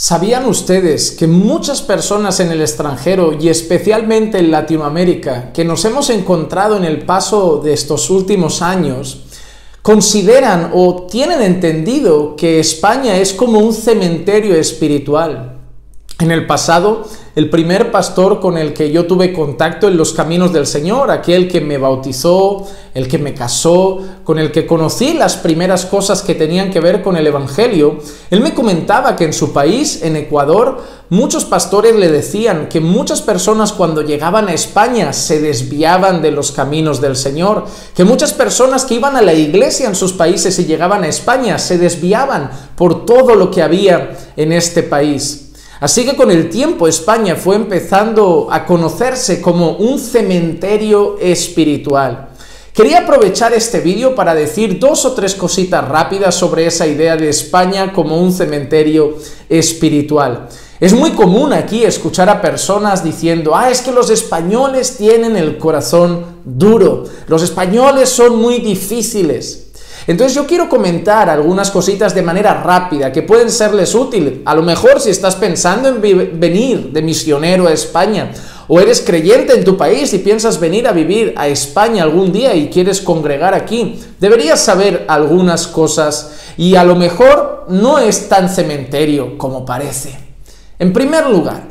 ¿Sabían ustedes que muchas personas en el extranjero y especialmente en Latinoamérica que nos hemos encontrado en el paso de estos últimos años consideran o tienen entendido que España es como un cementerio espiritual? En el pasado, el primer pastor con el que yo tuve contacto en los caminos del Señor, aquel que me bautizó, el que me casó, con el que conocí las primeras cosas que tenían que ver con el Evangelio, él me comentaba que en su país, en Ecuador, muchos pastores le decían que muchas personas cuando llegaban a España se desviaban de los caminos del Señor, que muchas personas que iban a la iglesia en sus países y llegaban a España se desviaban por todo lo que había en este país. Así que con el tiempo España fue empezando a conocerse como un cementerio espiritual. Quería aprovechar este vídeo para decir dos o tres cositas rápidas sobre esa idea de España como un cementerio espiritual. Es muy común aquí escuchar a personas diciendo: es que los españoles tienen el corazón duro, los españoles son muy difíciles. Entonces yo quiero comentar algunas cositas de manera rápida que pueden serles útiles. A lo mejor si estás pensando en venir de misionero a España, o eres creyente en tu país y piensas venir a vivir a España algún día y quieres congregar aquí, deberías saber algunas cosas y a lo mejor no es tan cementerio como parece. En primer lugar,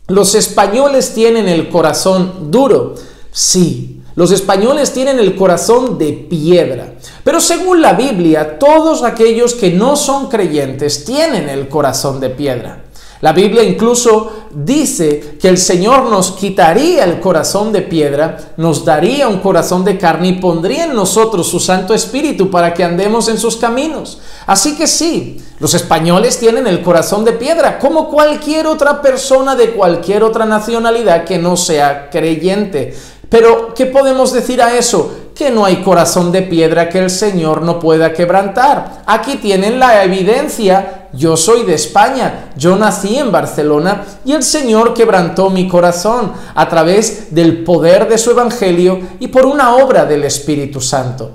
¿los españoles tienen el corazón duro? Sí. Los españoles tienen el corazón de piedra, pero según la Biblia, todos aquellos que no son creyentes tienen el corazón de piedra. La Biblia incluso dice que el Señor nos quitaría el corazón de piedra, nos daría un corazón de carne y pondría en nosotros su Santo Espíritu para que andemos en sus caminos. Así que sí, los españoles tienen el corazón de piedra, como cualquier otra persona de cualquier otra nacionalidad que no sea creyente. Pero, ¿qué podemos decir a eso? Que no hay corazón de piedra que el Señor no pueda quebrantar. Aquí tienen la evidencia. Yo soy de España, yo nací en Barcelona y el Señor quebrantó mi corazón a través del poder de su Evangelio y por una obra del Espíritu Santo.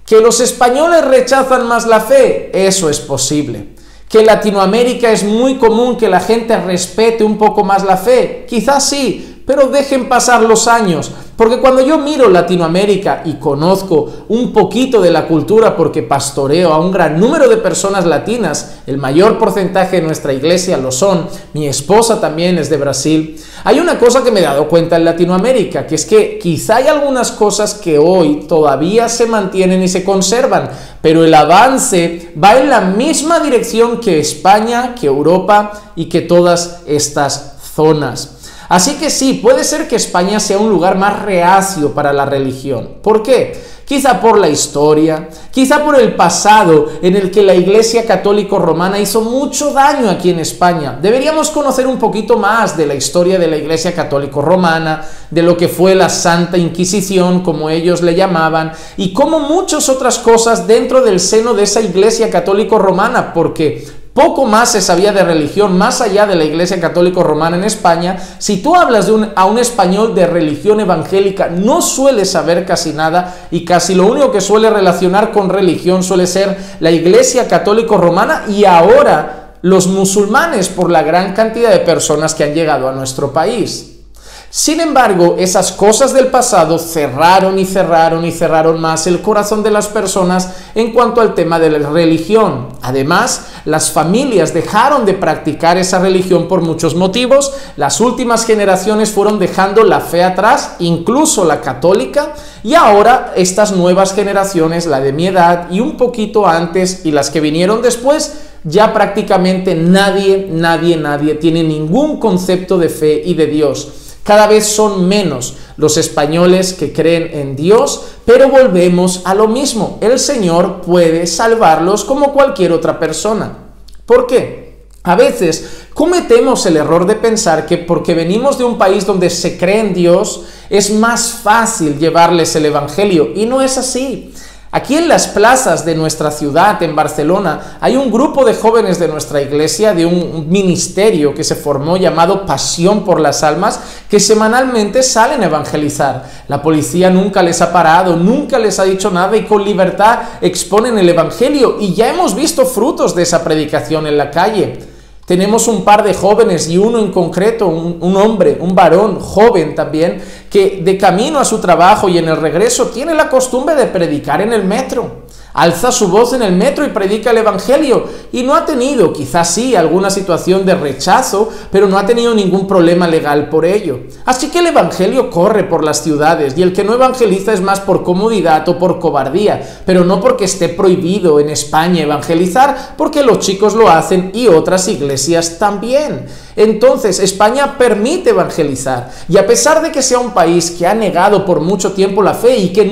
¿Que los españoles rechazan más la fe? Eso es posible. ¿Que en Latinoamérica es muy común que la gente respete un poco más la fe? Quizás sí, pero dejen pasar los años, porque cuando yo miro Latinoamérica y conozco un poquito de la cultura porque pastoreo a un gran número de personas latinas, el mayor porcentaje de nuestra iglesia lo son, mi esposa también es de Brasil, hay una cosa que me he dado cuenta en Latinoamérica, que es que quizá hay algunas cosas que hoy todavía se mantienen y se conservan, pero el avance va en la misma dirección que España, que Europa y que todas estas zonas. Así que sí, puede ser que España sea un lugar más reacio para la religión. ¿Por qué? Quizá por la historia, quizá por el pasado en el que la Iglesia Católica Romana hizo mucho daño aquí en España. Deberíamos conocer un poquito más de la historia de la Iglesia Católica Romana, de lo que fue la Santa Inquisición, como ellos le llamaban, y como muchas otras cosas dentro del seno de esa Iglesia Católica Romana, porque poco más se sabía de religión más allá de la Iglesia Católica Romana en España. Si tú hablas a un español de religión evangélica, no suele saber casi nada y casi lo único que suele relacionar con religión suele ser la Iglesia Católica Romana y ahora los musulmanes por la gran cantidad de personas que han llegado a nuestro país. Sin embargo, esas cosas del pasado cerraron y cerraron y cerraron más el corazón de las personas en cuanto al tema de la religión. Además, las familias dejaron de practicar esa religión por muchos motivos. Las últimas generaciones fueron dejando la fe atrás, incluso la católica, y ahora estas nuevas generaciones, la de mi edad y un poquito antes y las que vinieron después, ya prácticamente nadie tiene ningún concepto de fe y de Dios. Cada vez son menos los españoles que creen en Dios, pero volvemos a lo mismo. El Señor puede salvarlos como cualquier otra persona. ¿Por qué? A veces cometemos el error de pensar que porque venimos de un país donde se cree en Dios, es más fácil llevarles el Evangelio, y no es así. Aquí en las plazas de nuestra ciudad, en Barcelona, hay un grupo de jóvenes de nuestra iglesia, de un ministerio que se formó llamado Pasión por las Almas, que semanalmente salen a evangelizar. La policía nunca les ha parado, nunca les ha dicho nada y con libertad exponen el evangelio y ya hemos visto frutos de esa predicación en la calle. Tenemos un par de jóvenes y uno en concreto, un hombre, un varón joven también, que de camino a su trabajo y en el regreso tiene la costumbre de predicar en el metro. Alza su voz en el metro y predica el evangelio y no ha tenido, quizás sí, alguna situación de rechazo, pero no ha tenido ningún problema legal por ello. Así que el evangelio corre por las ciudades y el que no evangeliza es más por comodidad o por cobardía, pero no porque esté prohibido en España evangelizar, porque los chicos lo hacen y otras iglesias también. Entonces, España permite evangelizar y a pesar de que sea un país que ha negado por mucho tiempo la fe y que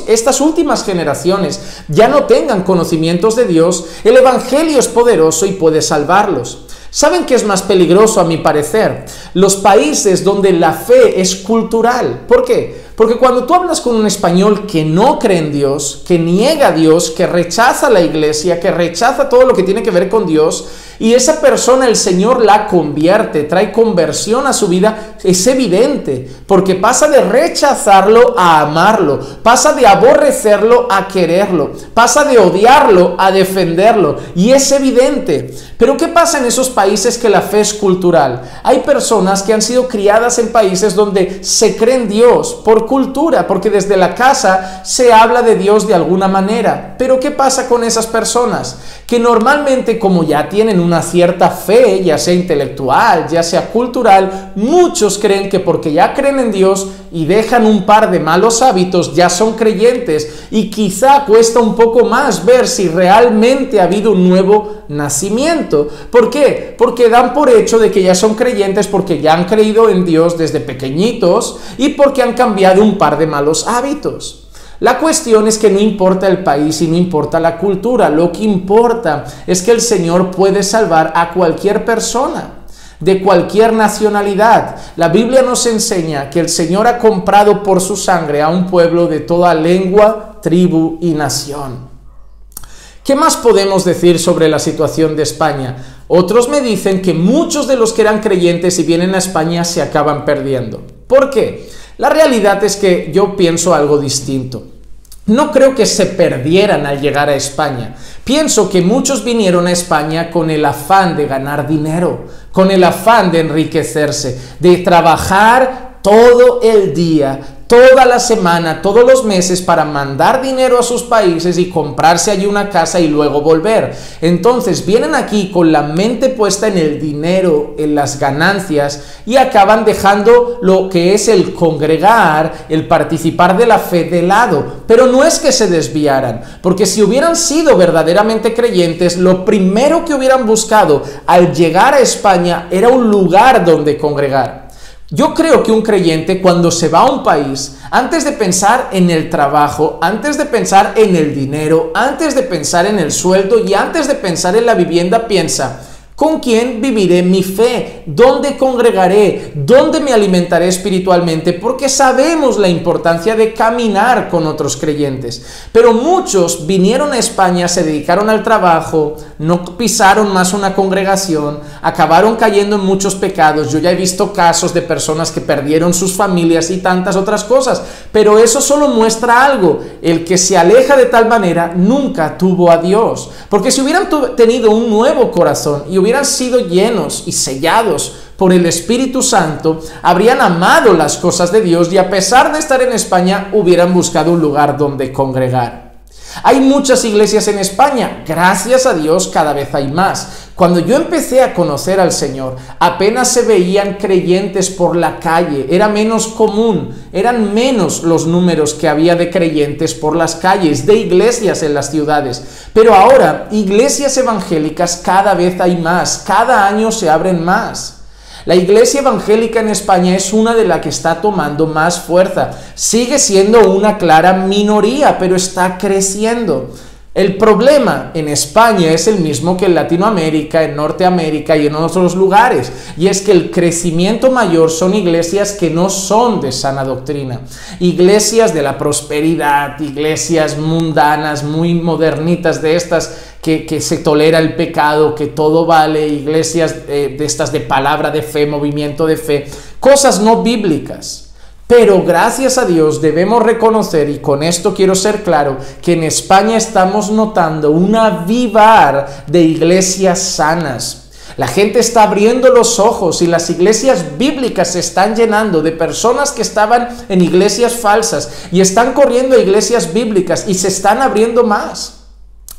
estas últimas generaciones ya no tengan conocimientos de Dios, el evangelio es poderoso y puede salvarlos. ¿Saben qué es más peligroso a mi parecer? Los países donde la fe es cultural. ¿Por qué? Porque cuando tú hablas con un español que no cree en Dios, que niega a Dios, que rechaza la iglesia, que rechaza todo lo que tiene que ver con Dios, y esa persona el Señor la convierte, trae conversión a su vida, es evidente, porque pasa de rechazarlo a amarlo, pasa de aborrecerlo a quererlo, pasa de odiarlo a defenderlo, y es evidente. Pero ¿qué pasa en esos países que la fe es cultural? Hay personas que han sido criadas en países donde se cree en Dios por cultura, porque desde la casa se habla de Dios de alguna manera. Pero ¿qué pasa con esas personas? Que normalmente, como ya tienen una cierta fe, ya sea intelectual, ya sea cultural, muchos creen que porque ya creen en Dios y dejan un par de malos hábitos, ya son creyentes, y quizá cuesta un poco más ver si realmente ha habido un nuevo nacimiento. ¿Por qué? Porque dan por hecho de que ya son creyentes porque ya han creído en Dios desde pequeñitos y porque han cambiado un par de malos hábitos. La cuestión es que no importa el país y no importa la cultura, lo que importa es que el Señor puede salvar a cualquier persona, de cualquier nacionalidad. La Biblia nos enseña que el Señor ha comprado por su sangre a un pueblo de toda lengua, tribu y nación. ¿Qué más podemos decir sobre la situación de España? Otros me dicen que muchos de los que eran creyentes y vienen a España se acaban perdiendo. ¿Por qué? La realidad es que yo pienso algo distinto. No creo que se perdieran al llegar a España. Pienso que muchos vinieron a España con el afán de ganar dinero, con el afán de enriquecerse, de trabajar todo el día, toda la semana, todos los meses para mandar dinero a sus países y comprarse allí una casa y luego volver. Entonces vienen aquí con la mente puesta en el dinero, en las ganancias y acaban dejando lo que es el congregar, el participar de la fe de lado. Pero no es que se desviaran, porque si hubieran sido verdaderamente creyentes, lo primero que hubieran buscado al llegar a España era un lugar donde congregar. Yo creo que un creyente cuando se va a un país, antes de pensar en el trabajo, antes de pensar en el dinero, antes de pensar en el sueldo y antes de pensar en la vivienda, piensa: ¿con quién viviré mi fe? ¿Dónde congregaré? ¿Dónde me alimentaré espiritualmente? Porque sabemos la importancia de caminar con otros creyentes. Pero muchos vinieron a España, se dedicaron al trabajo, no pisaron más una congregación, acabaron cayendo en muchos pecados. Yo ya he visto casos de personas que perdieron sus familias y tantas otras cosas. Pero eso solo muestra algo: el que se aleja de tal manera nunca tuvo a Dios. Porque si hubieran tenido un nuevo corazón y hubieran sido llenos y sellados por el Espíritu Santo, habrían amado las cosas de Dios y a pesar de estar en España, hubieran buscado un lugar donde congregar. Hay muchas iglesias en España, gracias a Dios cada vez hay más. Cuando yo empecé a conocer al Señor, apenas se veían creyentes por la calle, era menos común, eran menos los números que había de creyentes por las calles, de iglesias en las ciudades. Pero ahora, iglesias evangélicas cada vez hay más, cada año se abren más. La iglesia evangélica en España es una de las que está tomando más fuerza. Sigue siendo una clara minoría, pero está creciendo. El problema en España es el mismo que en Latinoamérica, en Norteamérica y en otros lugares, y es que el crecimiento mayor son iglesias que no son de sana doctrina, iglesias de la prosperidad, iglesias mundanas, muy modernitas de estas que se tolera el pecado, que todo vale, iglesias de estas de palabra de fe, movimiento de fe, cosas no bíblicas. Pero gracias a Dios debemos reconocer, y con esto quiero ser claro, que en España estamos notando un avivar de iglesias sanas. La gente está abriendo los ojos y las iglesias bíblicas se están llenando de personas que estaban en iglesias falsas y están corriendo a iglesias bíblicas y se están abriendo más.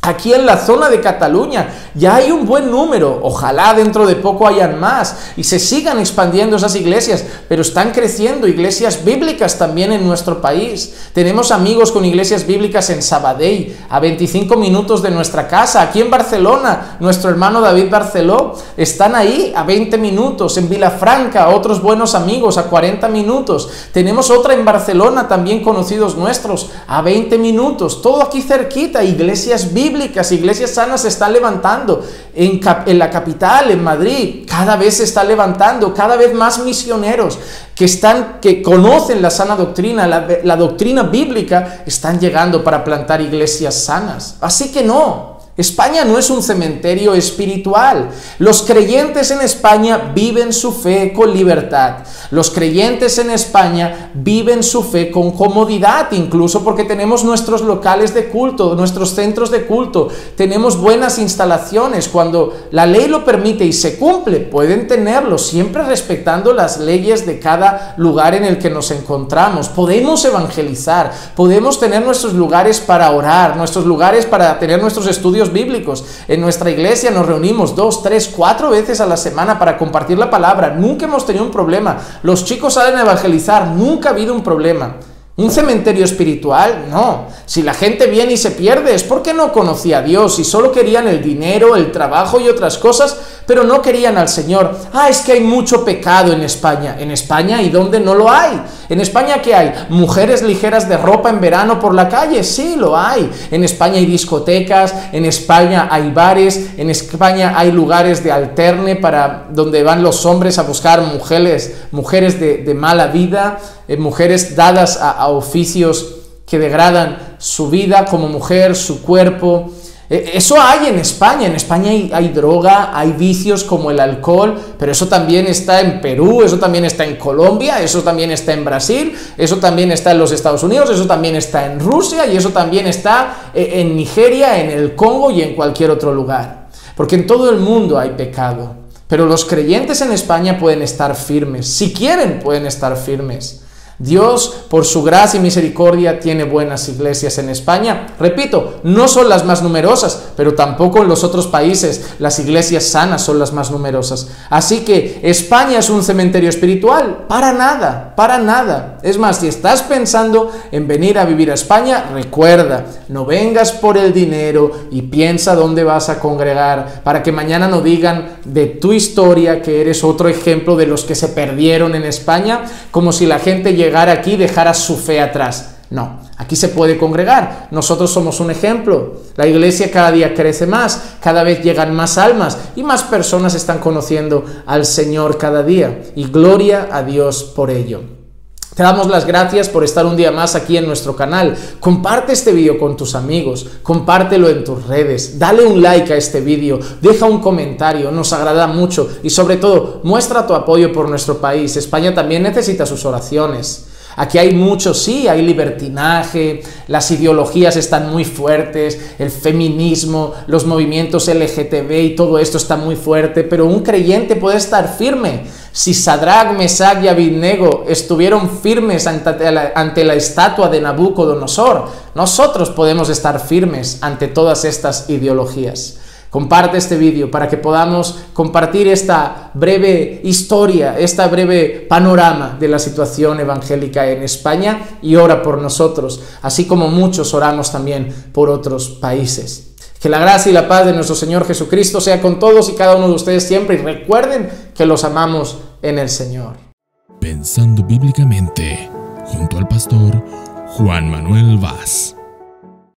Aquí en la zona de Cataluña ya hay un buen número, ojalá dentro de poco hayan más y se sigan expandiendo esas iglesias, pero están creciendo iglesias bíblicas también en nuestro país. Tenemos amigos con iglesias bíblicas en Sabadell, a 25 minutos de nuestra casa. Aquí en Barcelona, nuestro hermano David Barceló, están ahí a 20 minutos. En Vilafranca, otros buenos amigos a 40 minutos. Tenemos otra en Barcelona, también conocidos nuestros, a 20 minutos. Todo aquí cerquita, iglesias bíblicas. Iglesias sanas se están levantando en la capital, en Madrid, cada vez se está levantando, cada vez más misioneros que conocen la sana doctrina, la doctrina bíblica, están llegando para plantar iglesias sanas. Así que no, España no es un cementerio espiritual. Los creyentes en España viven su fe con libertad. Los creyentes en España viven su fe con comodidad, incluso porque tenemos nuestros locales de culto, nuestros centros de culto, tenemos buenas instalaciones. Cuando la ley lo permite y se cumple, pueden tenerlo, siempre respetando las leyes de cada lugar en el que nos encontramos. Podemos evangelizar, podemos tener nuestros lugares para orar, nuestros lugares para tener nuestros estudios bíblicos. En nuestra iglesia nos reunimos 2, 3, 4 veces a la semana para compartir la palabra. Nunca hemos tenido un problema. Los chicos salen a evangelizar. Nunca ha habido un problema. ¿Un cementerio espiritual? No. Si la gente viene y se pierde es porque no conocía a Dios y solo querían el dinero, el trabajo y otras cosas, pero no querían al Señor. Es que hay mucho pecado en España. ¿En España? ¿Y dónde no lo hay? ¿En España qué hay? ¿Mujeres ligeras de ropa en verano por la calle? Sí, lo hay. En España hay discotecas, en España hay bares, en España hay lugares de alterne para donde van los hombres a buscar mujeres de mala vida, mujeres dadas a oficios que degradan su vida como mujer, su cuerpo. Eso hay en España. En España hay droga, hay vicios como el alcohol, pero eso también está en Perú, eso también está en Colombia, eso también está en Brasil, eso también está en los Estados Unidos, eso también está en Rusia y eso también está en Nigeria, en el Congo y en cualquier otro lugar. Porque en todo el mundo hay pecado, pero los creyentes en España pueden estar firmes, si quieren pueden estar firmes. Dios, por su gracia y misericordia, tiene buenas iglesias en España. Repito, no son las más numerosas, pero tampoco en los otros países las iglesias sanas son las más numerosas. Así que, ¿España es un cementerio espiritual? Para nada, para nada. Es más, si estás pensando en venir a vivir a España, recuerda, no vengas por el dinero y piensa dónde vas a congregar, para que mañana no digan de tu historia que eres otro ejemplo de los que se perdieron en España, como si la gente llegara aquí y dejara su fe atrás. No, aquí se puede congregar. Nosotros somos un ejemplo. La iglesia cada día crece más, cada vez llegan más almas y más personas están conociendo al Señor cada día. Y gloria a Dios por ello. Te damos las gracias por estar un día más aquí en nuestro canal. Comparte este vídeo con tus amigos, compártelo en tus redes, dale un like a este vídeo, deja un comentario, nos agrada mucho y sobre todo muestra tu apoyo por nuestro país. España también necesita sus oraciones. Aquí hay mucho, sí, hay libertinaje, las ideologías están muy fuertes, el feminismo, los movimientos LGTB y todo esto está muy fuerte, pero un creyente puede estar firme. Si Sadrach, Mesach y Abednego estuvieron firmes ante la estatua de Nabucodonosor, nosotros podemos estar firmes ante todas estas ideologías. Comparte este vídeo para que podamos compartir esta breve historia, esta breve panorama de la situación evangélica en España y ora por nosotros, así como muchos oramos también por otros países. Que la gracia y la paz de nuestro Señor Jesucristo sea con todos y cada uno de ustedes siempre y recuerden que los amamos en el Señor. Pensando bíblicamente, junto al pastor Juan Manuel Vaz.